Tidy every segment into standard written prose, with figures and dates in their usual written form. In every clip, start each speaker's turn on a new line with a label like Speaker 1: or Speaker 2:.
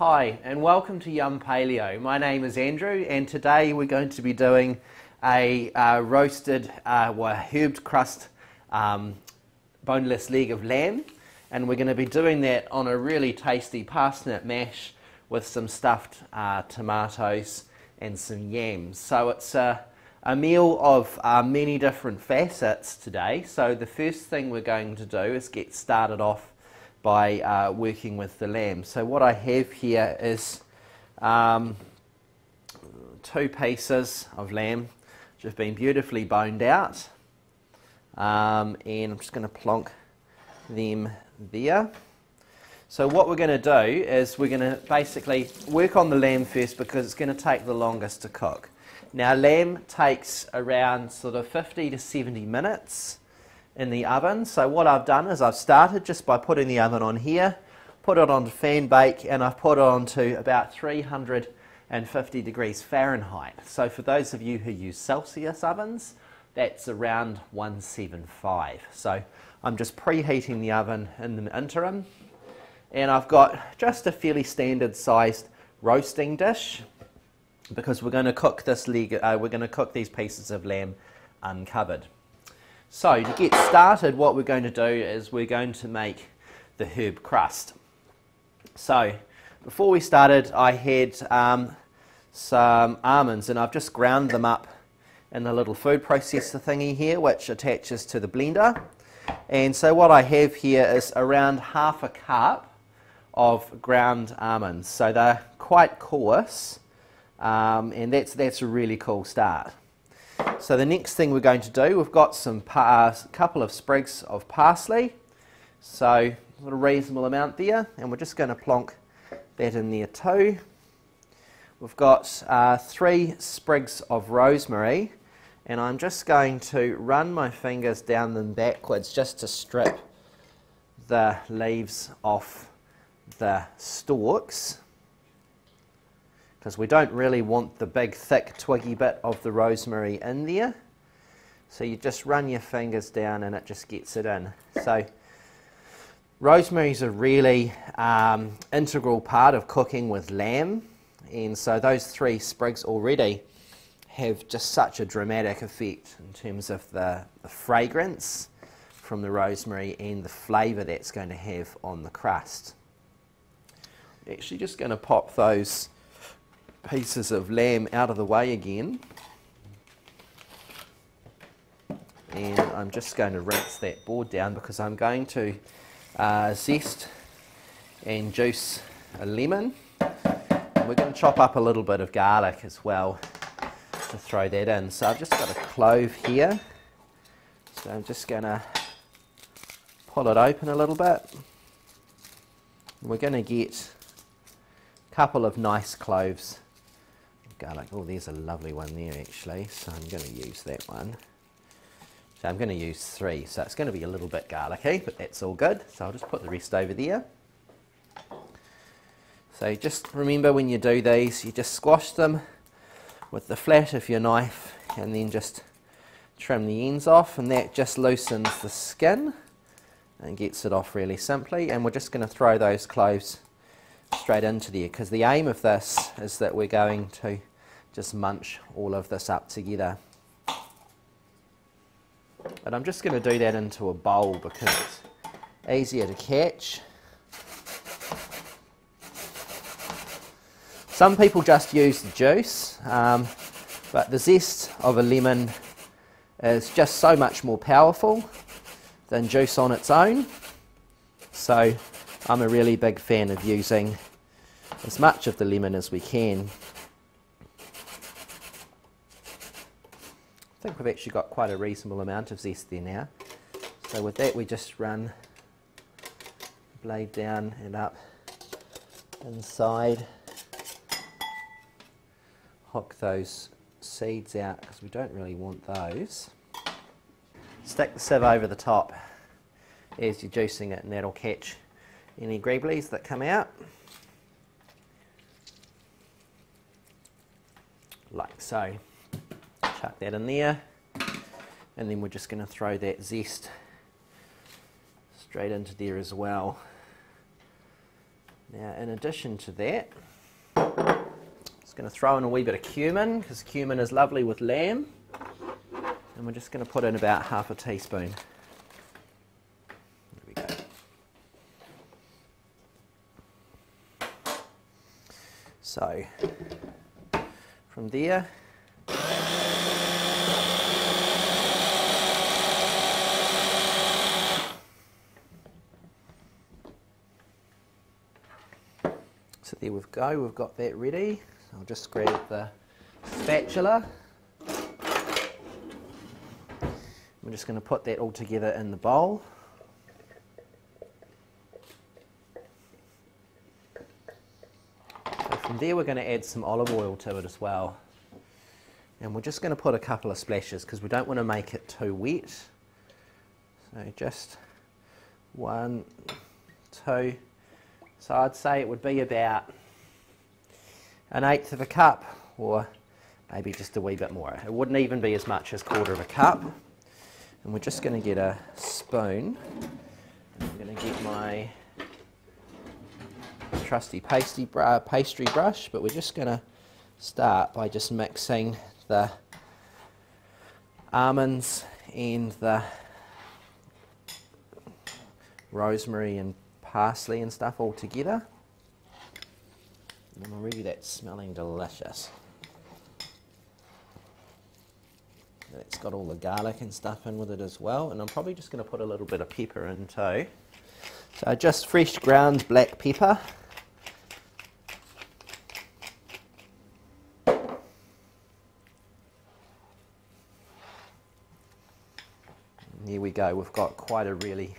Speaker 1: Hi and welcome to Yum Paleo. My name is Andrew and today we're going to be doing a roasted herbed crust boneless leg of lamb, and we're going to be doing that on a really tasty parsnip mash with some stuffed tomatoes and some yams. So it's a meal of many different facets today. So the first thing we're going to do is get started off by working with the lamb. So what I have here is 2 pieces of lamb which have been beautifully boned out, and I'm just going to plonk them there. So what we're going to do is we're going to basically work on the lamb first because it's going to take the longest to cook. Now lamb takes around sort of 50 to 70 minutes in the oven. So what I've done is I've started just by putting the oven on here, put it on fan bake, and I've put it on to about 350 degrees Fahrenheit. So for those of you who use Celsius ovens, that's around 175. So I'm just preheating the oven in the interim, and I've got just a fairly standard sized roasting dish because we're going to cook this leg, we're going to cook these pieces of lamb uncovered. So to get started, what we're going to do is we're going to make the herb crust. So before we started, I had some almonds, and I've just ground them up in a little food processor thingy here which attaches to the blender. And so what I have here is around half a cup of ground almonds. So they're quite coarse, and that's a really cool start. So the next thing we're going to do, we've got some couple of sprigs of parsley, so a reasonable amount there, and we're just going to plonk that in there too. We've got 3 sprigs of rosemary, and I'm just going to run my fingers down them backwards just to strip the leaves off the stalks, because we don't really want the big thick twiggy bit of the rosemary in there. So you just run your fingers down and it just gets it in. So rosemary is a really integral part of cooking with lamb, and so those 3 sprigs already have just such a dramatic effect in terms of the fragrance from the rosemary and the flavour that's going to have on the crust. I'm actually just going to pop those pieces of lamb out of the way again, and I'm just going to rinse that board down because I'm going to zest and juice a lemon, and we're going to chop up a little bit of garlic as well to throw that in. So I've just got a clove here, so I'm just going to pull it open a little bit, and we're going to get a couple of nice cloves garlic. Oh, there's a lovely one there actually, so I'm going to use that one. So I'm going to use 3, so it's going to be a little bit garlicky, but that's all good. So I'll just put the rest over there. So just remember, when you do these, you just squash them with the flat of your knife and then just trim the ends off, and that just loosens the skin and gets it off really simply. And we're just going to throw those cloves straight into there, because the aim of this is that we're going to just munch all of this up together. And I'm just going to do that into a bowl because it's easier to catch. Some people just use the juice, but the zest of a lemon is just so much more powerful than juice on its own. So I'm a really big fan of using as much of the lemon as we can. I think we've actually got quite a reasonable amount of zest there now. So with that, we just run the blade down and up inside, hook those seeds out because we don't really want those. Stick the sieve over the top as you're juicing it, and that'll catch any greeblies that come out, like so. Chuck that in there, and then we're just going to throw that zest straight into there as well. Now, in addition to that, I'm just going to throw in a wee bit of cumin, because cumin is lovely with lamb. And we're just going to put in about half a teaspoon. There we go. So, from there, so there we go, we've got that ready. I'll just grab the spatula. We're just going to put that all together in the bowl. So from there we're going to add some olive oil to it as well. And we're just going to put a couple of splashes because we don't want to make it too wet. So just 1, 2. So I'd say it would be about 1/8 of a cup, or maybe just a wee bit more. It wouldn't even be as much as 1/4 of a cup. And we're just going to get a spoon. I'm going to get my trusty pastry brush, but we're just going to start by just mixing the almonds and the rosemary and parsley and stuff all together. And already that's smelling delicious. It's got all the garlic and stuff in with it as well, and I'm probably just going to put a little bit of pepper in too. So just fresh ground black pepper. And there we go, we've got quite a really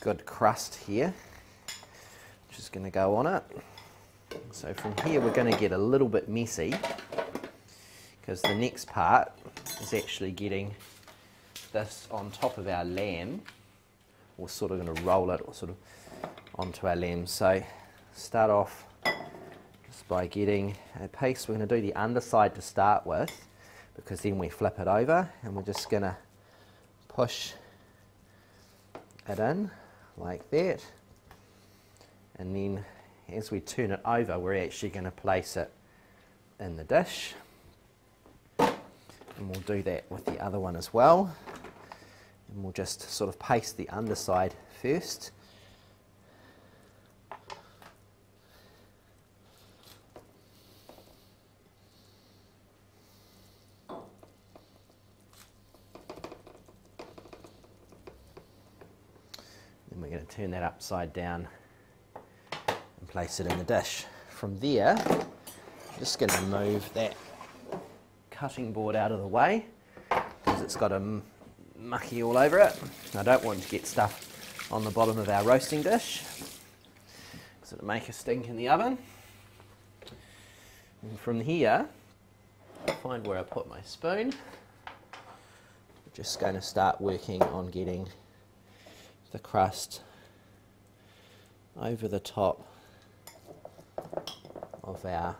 Speaker 1: good crust here, which is going to go on it. So from here we're going to get a little bit messy, because the next part is actually getting this on top of our lamb. We're sort of going to roll it or sort of onto our lamb. So start off just by getting a piece. We're going to do the underside to start with, because then we flip it over, and we're just going to push it in like that. And then as we turn it over, we're actually going to place it in the dish. And we'll do that with the other one as well. And we'll just sort of paste the underside first. Then we're going to turn that upside down and place it in the dish. From there, I'm just going to move that cutting board out of the way, because it's got a mucky all over it. I don't want to get stuff on the bottom of our roasting dish, because it'll make a stink in the oven. And from here, I'll find where I put my spoon. I'm just going to start working on getting the crust over the top of our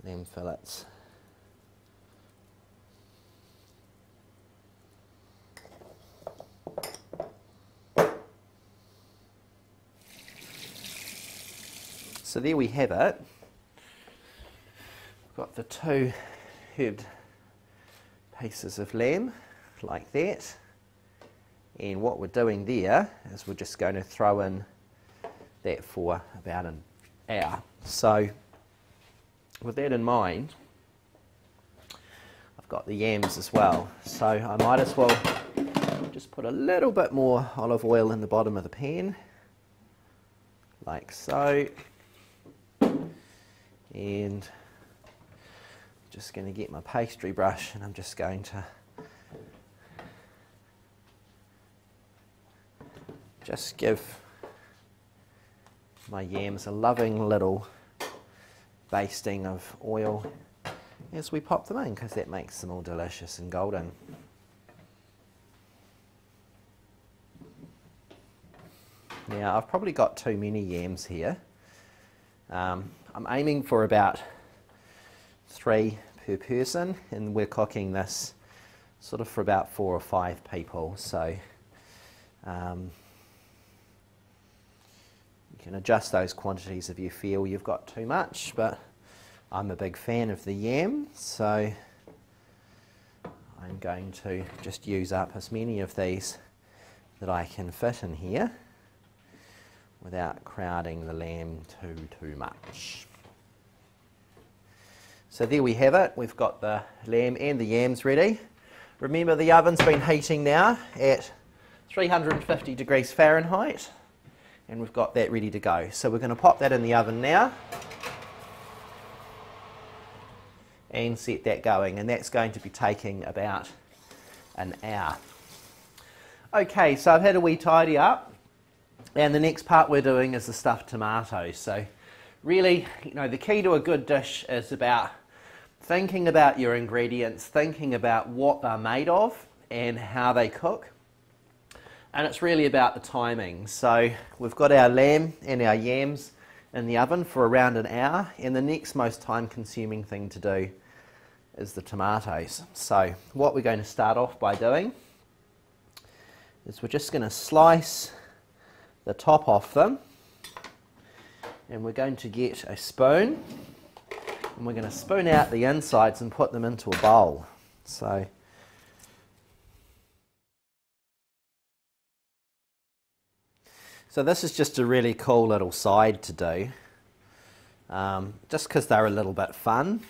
Speaker 1: lamb fillets. So there we have it. We've got the 2 herbed pieces of lamb like that. And what we're doing there is we're just going to throw in that for about an hour. So with that in mind, I've got the yams as well. So I might as well just put a little bit more olive oil in the bottom of the pan, like so. And I'm just going to get my pastry brush, and I'm just going to just give my yams a loving little basting of oil as we pop them in, because that makes them all delicious and golden. Now I've probably got too many yams here. I'm aiming for about 3 per person, and we're cooking this sort of for about 4 or 5 people. So can adjust those quantities if you feel you've got too much, but I'm a big fan of the yam, so I'm going to just use up as many of these that I can fit in here without crowding the lamb too much. So there we have it. We've got the lamb and the yams ready. Remember, the oven's been heating now at 350 degrees Fahrenheit, and we've got that ready to go. So we're going to pop that in the oven now and set that going, and that's going to be taking about an hour. Okay, so I've had a wee tidy up, and the next part we're doing is the stuffed tomatoes. So really, you know, the key to a good dish is about thinking about your ingredients, thinking about what they're made of and how they cook. And it's really about the timing. So we've got our lamb and our yams in the oven for around an hour, and the next most time consuming thing to do is the tomatoes. So what we're going to start off by doing is we're just going to slice the top off them, and we're going to get a spoon and we're going to spoon out the insides and put them into a bowl. So this is just a really cool little side to do, just because they're a little bit fun,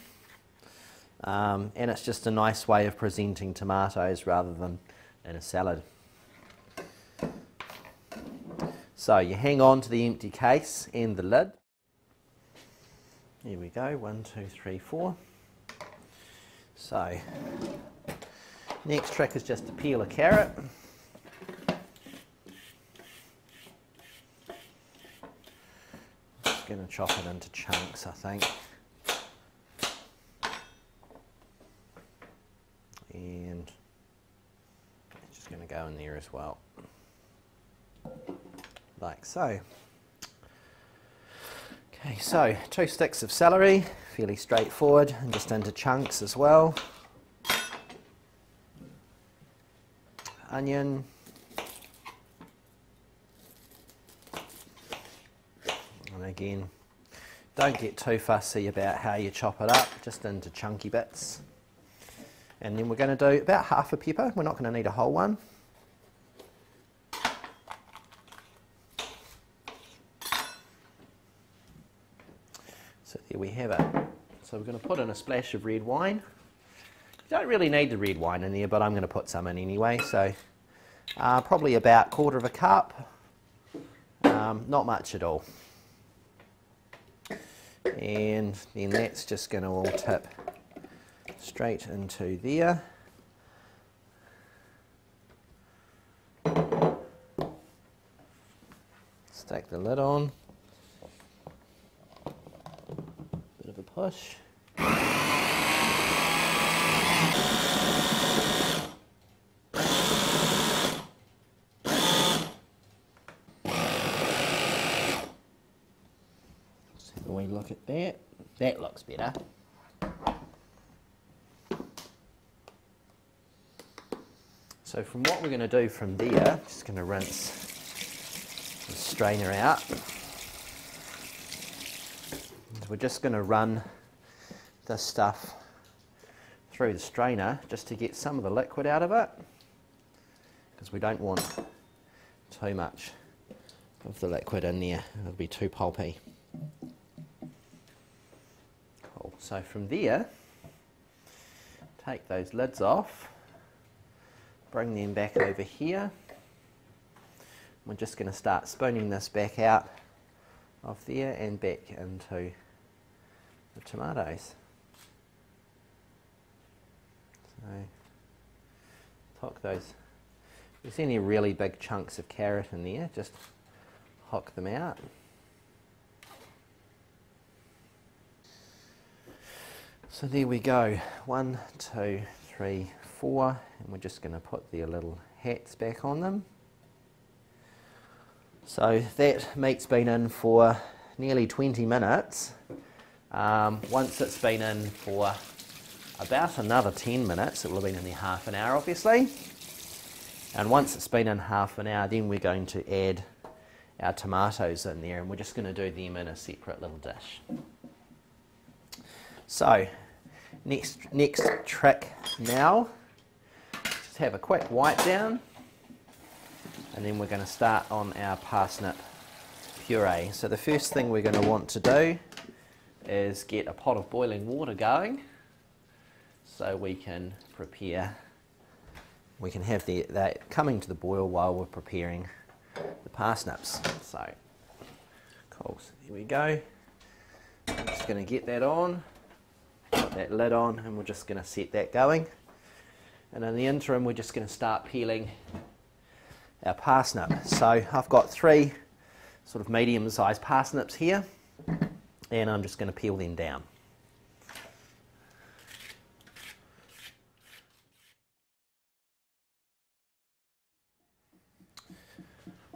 Speaker 1: and it's just a nice way of presenting tomatoes rather than in a salad. So you hang on to the empty case and the lid. Here we go, 1, 2, 3, 4. So next trick is just to peel a carrot. Just going to chop it into chunks, I think. And it's just going to go in there as well, like so. Okay, so 2 sticks of celery, fairly straightforward, and just into chunks as well. Onion. And again, don't get too fussy about how you chop it up, just into chunky bits. And then we're going to do about half a pepper. We're not going to need a whole one. So there we have it. So we're going to put in a splash of red wine. You don't really need the red wine in there, but I'm going to put some in anyway. So probably about 1/4 cup. Not much at all. And then that's just going to all tip straight into there. Stack the lid on. Bit of a push. So when we look at that, that looks better. So from what we're going to do from there, just going to rinse the strainer out. We're just going to run this stuff through the strainer just to get some of the liquid out of it, because we don't want too much of the liquid in there. It'll be too pulpy. Cool. So from there, take those lids off. Bring them back over here. We're just going to start spooning this back out of there and back into the tomatoes. So, hook those. If there's any really big chunks of carrot in there, just hook them out. So there we go. 1, 2, 3, 4, and we're just going to put their little hats back on them. So that meat's been in for nearly 20 minutes. Once it's been in for about another 10 minutes, it will have been in there half an hour obviously. And once it's been in half an hour, then we're going to add our tomatoes in there, and we're just going to do them in a separate little dish. So next trick now, just have a quick wipe down, and then we're going to start on our parsnip puree. So the first thing we're going to want to do is get a pot of boiling water going so we can prepare, we can have that coming to the boil while we're preparing the parsnips. So cool, so here we go. I'm just going to get that on, put that lid on, and we're just going to set that going. And in the interim, we're just going to start peeling our parsnip. So I've got 3 sort of medium-sized parsnips here, and I'm just going to peel them down.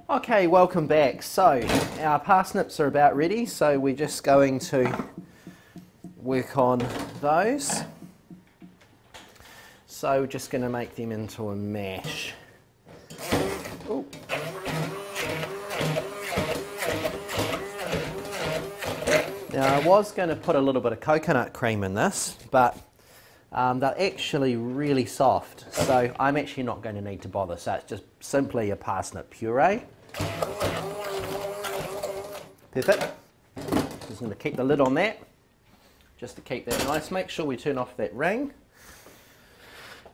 Speaker 1: Okay, welcome back. So our parsnips are about ready, so we're just going to work on those. So we're just going to make them into a mash. Ooh. Now I was going to put a little bit of coconut cream in this, but they're actually really soft, so I'm actually not going to need to bother. So it's just simply a parsnip puree. Perfect. Just going to keep the lid on that, just to keep that nice. Make sure we turn off that ring.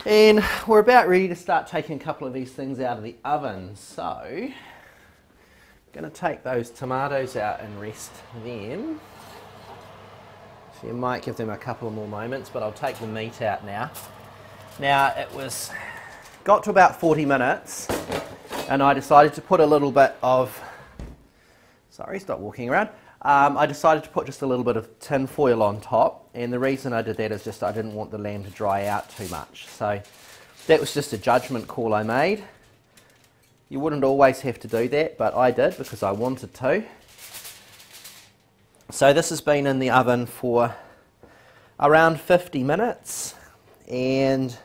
Speaker 1: And we're about ready to start taking a couple of these things out of the oven. So I'm going to take those tomatoes out and rest them. So you might give them a couple more moments, but I'll take the meat out now. Now it got to about 40 minutes, and I decided to put a little bit of, sorry, stop walking around. I decided to put just a little bit of tin foil on top, and the reason I did that is just I didn't want the lamb to dry out too much. So that was just a judgment call I made. You wouldn't always have to do that, but I did because I wanted to. So this has been in the oven for around 50 minutes, and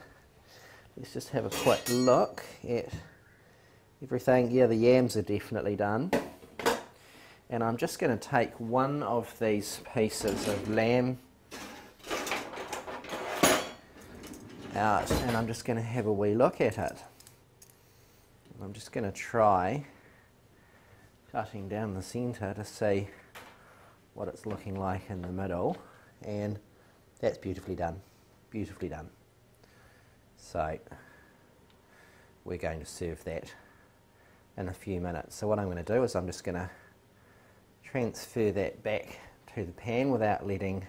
Speaker 1: let's just have a quick look at everything. Yeah, the yams are definitely done. And I'm just going to take one of these pieces of lamb out, and I'm just going to have a wee look at it. I'm just going to try cutting down the centre to see what it's looking like in the middle, and that's beautifully done, beautifully done. So we're going to serve that in a few minutes. So what I'm going to do is I'm just going to transfer that back to the pan without letting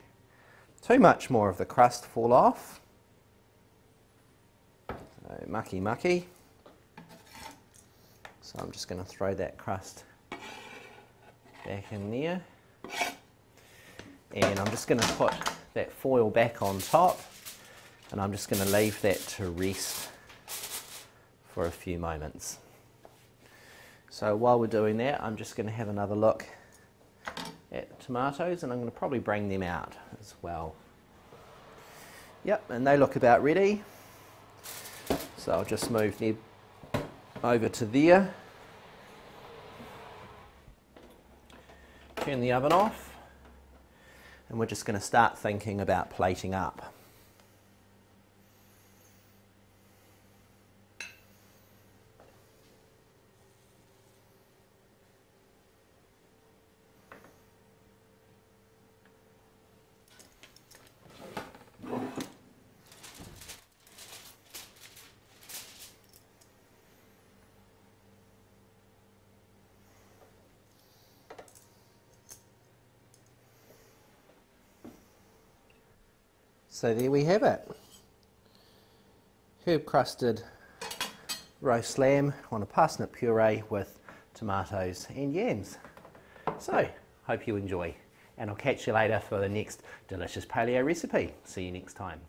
Speaker 1: too much more of the crust fall off. So mucky mucky. So I'm just going to throw that crust back in there, and I'm just going to put that foil back on top, and I'm just going to leave that to rest for a few moments. So while we're doing that, I'm just going to have another look at the tomatoes, and I'm going to probably bring them out as well. Yep, and they look about ready. So I'll just move them over to there. Turn the oven off, and we're just going to start thinking about plating up. So there we have it. Herb crusted roast lamb on a parsnip puree with tomatoes and yams. So, hope you enjoy, and I'll catch you later for the next delicious paleo recipe. See you next time.